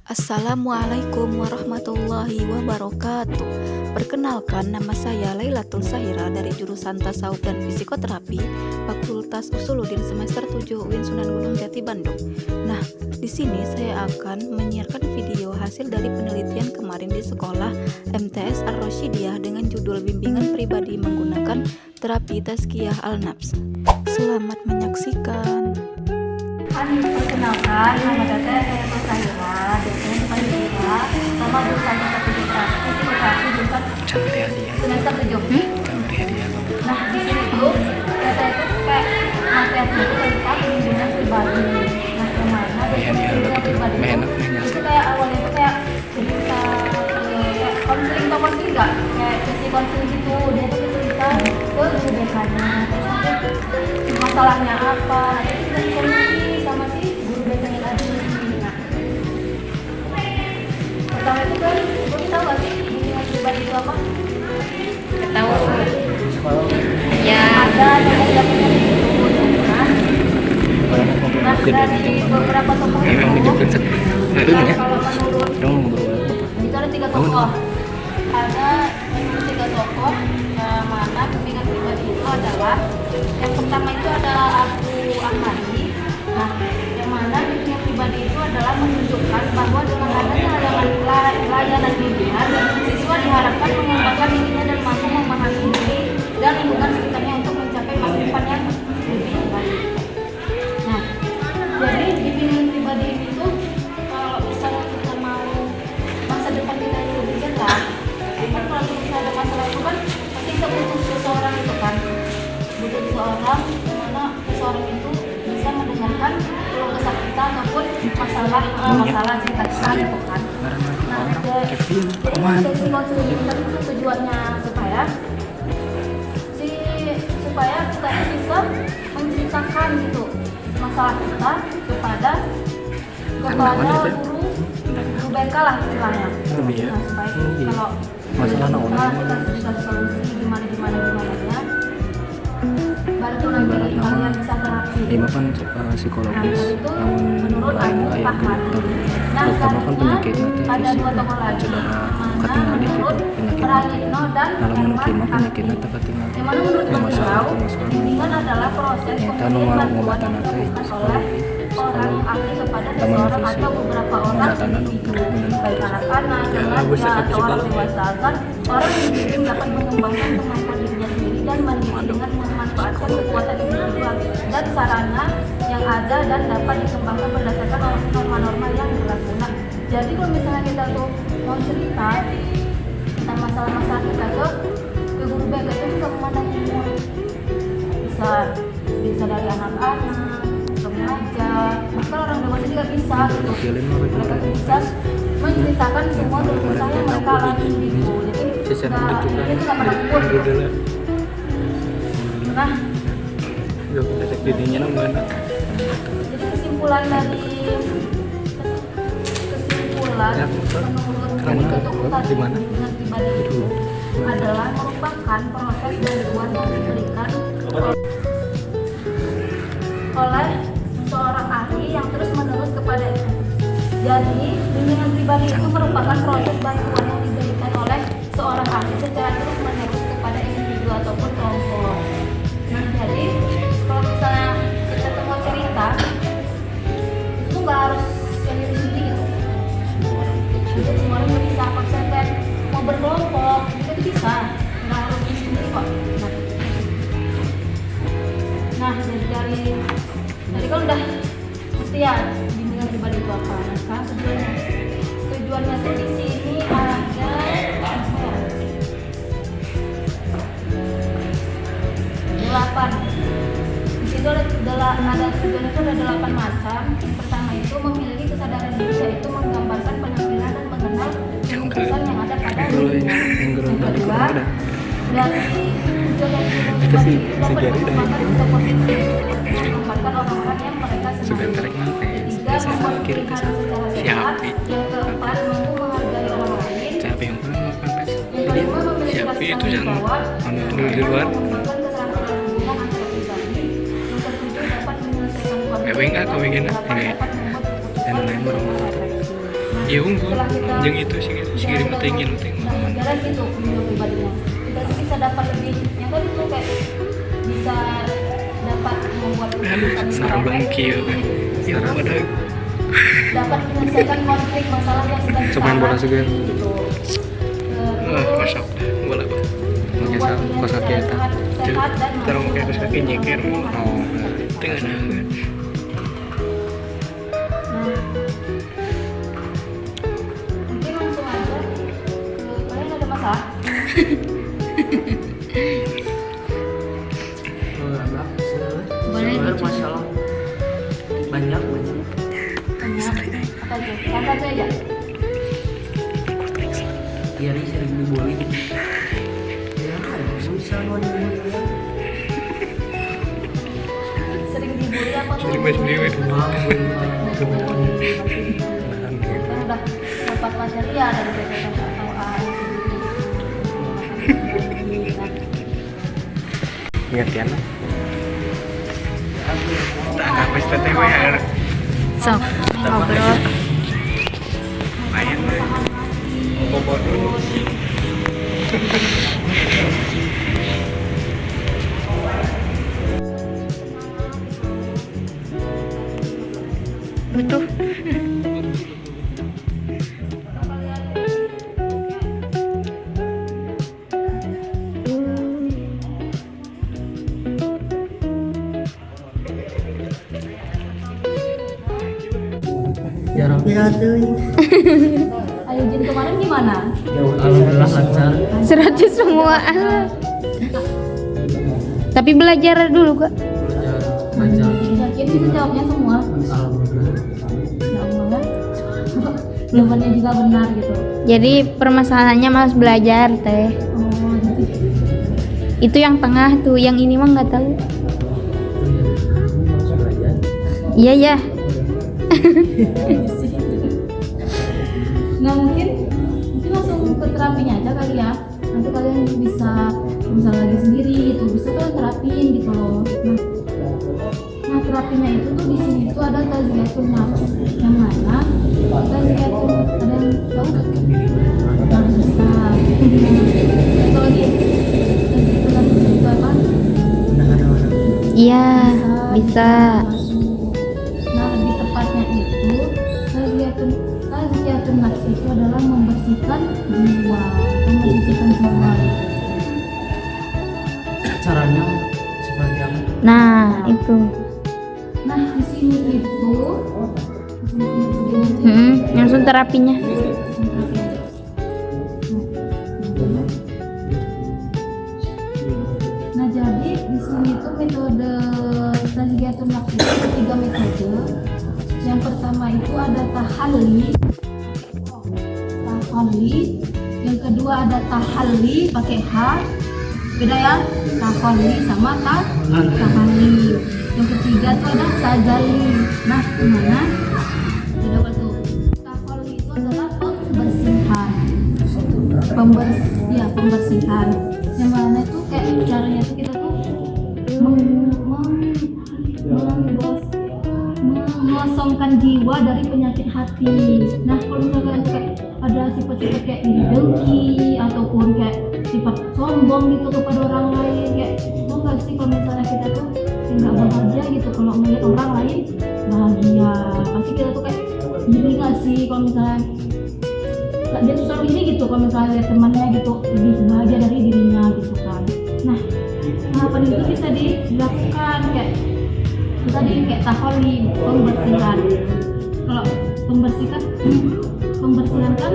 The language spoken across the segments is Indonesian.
Assalamualaikum warahmatullahi wabarakatuh. Perkenalkan, nama saya Lailatul Sahira dari jurusan Tasawuf dan Psikoterapi, Fakultas Usuluddin semester 7 UIN Sunan Gunung Jati Bandung. Nah, di sini saya akan menyiarkan video hasil dari penelitian kemarin di sekolah MTS Ar-Rasyidiyah dengan judul Bimbingan Pribadi Menggunakan Terapi Tazkiyah Al-Nafs. Selamat menyaksikan. Perkenalkan, nama saya Lailatul Sahira, dosen panitia sama jurusan psikoterapi jurusan semester 7. Nah, di sini tuh saya itu kayak materi itu tentang bimbingan pribadi. Nah, yang mana bimbingan pribadi itu kayak awalnya itu kayak cerita kayak konseling atau konseling enggak? Kayak sesi konseling gitu, dia tuh cerita ke guru BK-nya, terus masalahnya apa, nanti kita solusi sama si guru BK-nya tadi. Nah, pertama itu kan, gue tahu gak sih bimbingan pribadi itu apa? Tahu Ya, ada yang punya itu. Nah, dari beberapa tokoh itu, kalau menurut itu ada 3 tokoh. Ada 3 tokoh yang mana bimbingan pribadi itu adalah yang pertama itu adalah Abu Ahmadi. Nah, yang mana bimbingan pribadi itu adalah menunjukkan bahwa dengan adanya layanan bimbingan, siswa diharapkan mengembangkan dirinya dan mampu memahami diri dan lingkungan sekitarnya untuk mencapai masa depan yang lebih baik. Nah, jadi bimbingan pribadi itu kalau misalnya kita mau masa depan kita yang lebih jelas, kan kalau misalnya ada masalah itu kan pasti kita butuh seseorang itu kan, butuh seseorang dimana seseorang itu bisa mendengarkan keluh kesah kita ataupun masalah cerita kita gitu kan. Nah, jadi sesi konseling itu tujuannya supaya kita bisa menceritakan gitu masalah kita kepada guru BK lah istilahnya. Nah, supaya kalau kita sudah solusi gimana nya, baru nanti kalian bisa terapi. Ini kan psikologis, namun menurut lain Abu kayak Ahmadi. dokter. Nah, Terutama kan penyakit nanti ada fisik, 2 tokoh lagi, cedera mana ketinggalan itu menurut penyakit nanti. Prayitno dan Kalau menurut Herman Kima penyakit Hafni. nanti ketinggalan. Yang mana menurut Masalah beliau, bimbingan adalah proses Ternyata pemberian nomor bantuan pengobatan yang nanti dilakukan oleh orang yang ahli kepada taman seseorang fisik, atau beberapa orang pengobatan individu, dokter, baik anak-anak, remaja, atau orang dewasa, agar orang individu dapat mengembangkan kemampuan dirinya sendiri dan mandiri dengan memanfaatkan kekuatan individual dan sarana yang ada dan dapat dikembangkan berdasarkan norma-norma yang berlaku. Nah, jadi kalau misalnya kita tuh mau cerita tentang masalah-masalah kita ke guru BK itu bisa memandang umur, bisa dari anak-anak, remaja, bahkan orang dewasa juga bisa gitu. Mereka bisa menceritakan semua keluh yang mereka alami gitu. Jadi itu nggak pernah takut gitu. Nah, jadi kesimpulan menurut untuk tadi bimbingan pribadi itu adalah merupakan proses bantuan yang diberikan oleh seorang ahli yang terus menerus kepada itu. Jadi bimbingan pribadi itu merupakan proses bantuan yang diberikan oleh seorang ahli secara terus menerus kepada individu ataupun kelompok. Nah, jadi kalau misalnya kita mau cerita itu nggak harus sendiri gitu. Jadi semua orang bisa konsepnya mau berkelompok itu bisa, nggak harus sendiri kok. Nah, dari kan udah ngerti ya bimbingan pribadi itu apa. Nah, sekarang tujuannya tuh di sini ada 8. Di situ ada tujuan itu ada 8 macam. Pertama itu memiliki kesadaran diri, yaitu menggambarkan penampilan dan mengenal kesan yang ada pada dirinya. Yang kedua, dari tujuan yang dapat mengembangkan sikap positif, mengembangkan orang-orang yang mereka senangi. Ketiga, membuat pilihan secara sehat. Yang keempat, mampu menghargai orang lain. Yang kelima, memiliki rasa tanggung jawab. Yang keenam, mengembangkan keterampilan hubungan antar pribadi. Yang ketujuh, dapat menyelesaikan konflik. Dan yang terakhir, dapat membuat keputusan yang Iya unggul. setelah kita Yang itu sih kirim tengin tengin. udah jalan gitu video pribadinya, kita tuh bisa dapat lebih yang kan itu kayak bisa dapat membuat keputusan Sarang yang baik, bangkil kan. Ya pada dapat menyelesaikan konflik masalah yang sedang kita Cuman bola alami, segan. gitu. kosong bola apa? Pakai Membuat kos kaki kita eta. sehat dan Terus pakai kos kaki mampu nyeker. menghasilkan Oh, hasil. tengah kan. Nah, mungkin langsung aja kalian ada masalah? Boleh masalah banyak Banyak. Apa aja? Apa aja? Tiari sering dibully ya susah Sering dibully apa tuh? Sering main sendiri. Kan udah dapat pelajaran ya dari BPK atau Ngertian lah. Tak apa sih teteh ya. Sok, ngobrol. Lumayan deh. Bobot dulu. Betul. jarang ya tuh Ayo Jin kemarin gimana? alhamdulillah lancar 100 semua. Tapi belajar dulu kak. lancar Yakin bisa jawabnya semua? alhamdulillah Ya Allah. Jawabannya juga benar gitu. Jadi permasalahannya malas belajar teh. Oh, jadi Itu yang tengah tuh, yang ini mah nggak tahu. Iya ya. nah mungkin langsung ke terapinya aja kali ya. Nanti kalian bisa misalnya lagi sendiri gitu, bisa kalian terapin gitu loh. Nah terapinya itu tuh di sini tuh ada tazkiyatun nafs, yang mana tazkiyatun ada yang tahu? Nah, bisa. Itu lagi tazkiyatun nafs itu apa? Iya, bisa. Nah lebih tepatnya itu tazkiyatun nafs itu adalah membersihkan jiwa, membersihkan jiwa. caranya seperti apa Nah, itu. Nah di sini itu Langsung terapinya. Nah jadi di sini tuh metode tazkiyatun nafs itu ada 3 metode. Yang pertama itu ada tahalli, yang kedua ada tahalli pakai H, beda ya, tahalli sama tahalli. Yang ketiga tuh ada tajalli. Nah gimana? Beda apa tuh? Tahalli itu adalah pembersihan. Yang mana tuh kayak caranya tuh kita tuh mengosongkan jiwa dari penyakit hati. Nah kalau misalkan kayak ada sifat-sifat kayak iri dengki ataupun kayak sifat sombong gitu kepada orang lain, kayak mau nggak sih kalau misalnya kita tuh nggak bahagia gitu kalau melihat orang lain bahagia, pasti kita tuh kayak iri nggak sih kalau misalnya dia tuh selalu iri gitu kalau misalnya lihat temannya gitu lebih bahagia dari dirinya gitu kan. Nah tahapan itu bisa dilakukan kayak tadi kayak tahalli, pembersihan. Kalau pembersihan kan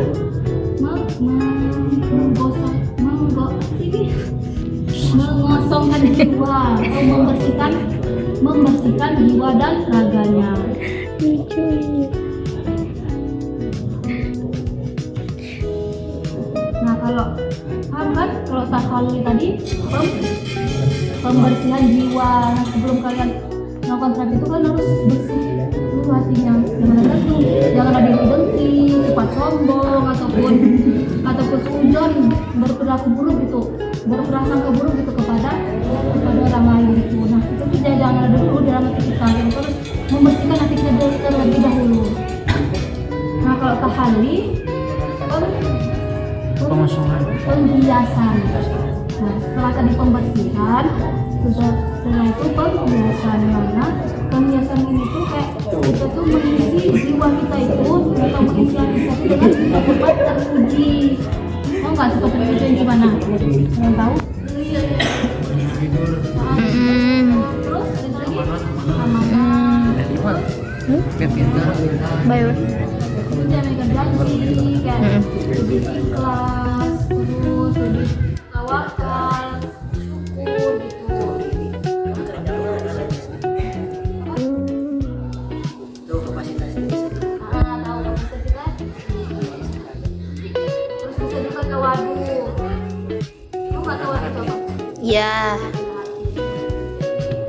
mengosongkan jiwa, membersihkan jiwa dan raganya. Nah kalau paham kan kalau tahalli tadi pembersihan jiwa. Nah, sebelum kalian melakukan terapi itu kan harus bersih dulu hatinya, jangan ada iri dengki, sifat sombong ataupun suudzon, berperilaku buruk gitu, berprasangka buruk gitu kepada orang lain gitu. Nah itu tuh jangan ada dulu dalam hati kita, kita harus membersihkan hati kita terlebih dahulu. Nah kalau Kalau tahali Pengosongan. pembiasan. Nah, setelah tadi pembersihan, setelah itu pembiasan. Mana pembiasan ini tuh kayak kita tuh mengisi jiwa kita itu atau mengisi hati kita itu dengan cepat teruji. Tahu nggak cepat teruji yang gimana? Yang tahu? Terus ada lagi amanah. Bayu. Itu dia megang janji kayak lebih ikhlas, terus lebih tawakal, syukur gitu. Tahu bisa juga. Terus bisa juga tawadu. Kamu nggak tawadu apa? Ya.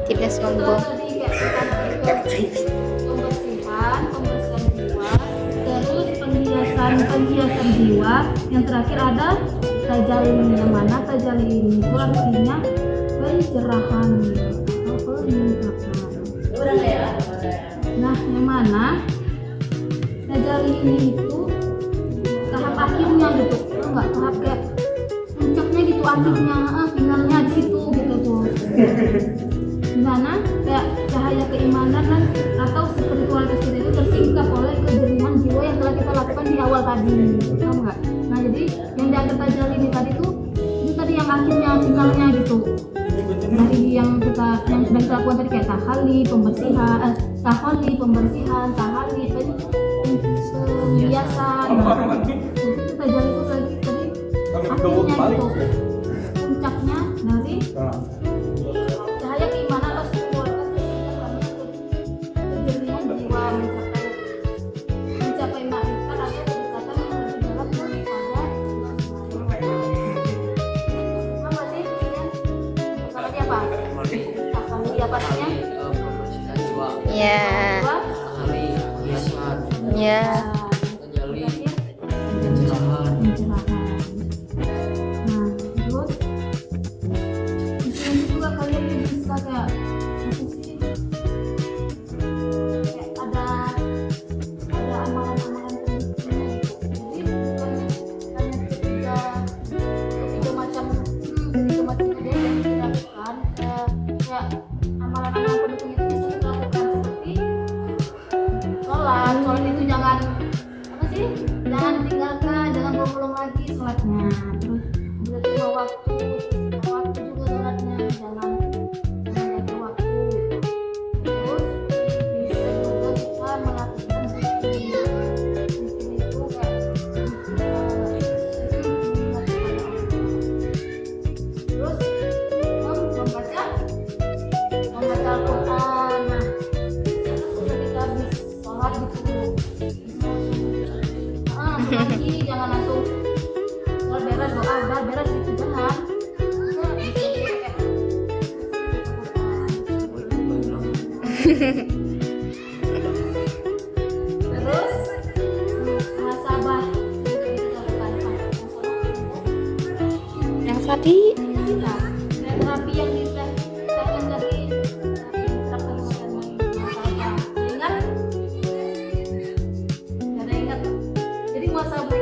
Tidak sombong. Pembersihan jiwa, terus penghiasan jiwa. Yang terakhir ada tajalli, yang mana tajalli ini itu artinya pencerahan atau peningkatan. Nah, yang mana tajalli ini itu tahap akhirnya gitu, enggak tahap kayak puncaknya gitu, akhirnya finalnya di situ gitu tuh. Di mana kayak cahaya keimanan dan atau spiritualitas kita itu tersingkap oleh kejernaan jiwa yang telah kita lakukan di awal tadi, tahu nggak? Nah, jadi yang dianggap tajalli ini tadi tuh itu tadi yang akhirnya finalnya gitu, dari yang sudah kita lakukan tadi kayak tahali pembersihan, pembiasan. Itu tajalli itu tadi akhirnya gitu, puncaknya dari cahaya keimanan atau spiritualitas kejernaan jiwa mencapai makrifat atau kedekatan yang lebih dalam kepada apa sih ya? Apalagi apa? Tahali apa artinya? Ya. Dua, Ya. terakhir Pencerahan. pencerahan. Nah, terus ini juga kalian bisa kayak apa sih? Kayak ada amalan-amalan tertentu. Jadi bukan hanya ketiga macam ibadah yang dilakukan, kayak amalan-amalan pendukung itu bisa dilakukan seperti sholat itu jangan apa sih? Jangan ditinggalkan, jangan bolong lagi sholatnya. Terus udah lima waktu juga sholatnya, jangan jaga waktu. Terus bisa juga kita melakukan zikir. Zikir itu kayak terus membaca Al-Quran. Nah, ketika habis sholat gitu lagi jangan langsung sholat beres doa udah beres gitu, jangan. Terus muhasabah Yang tadi terapi yang diterapkan dari diterapkan ingat? Nggak ada ingat. Jadi muhasabah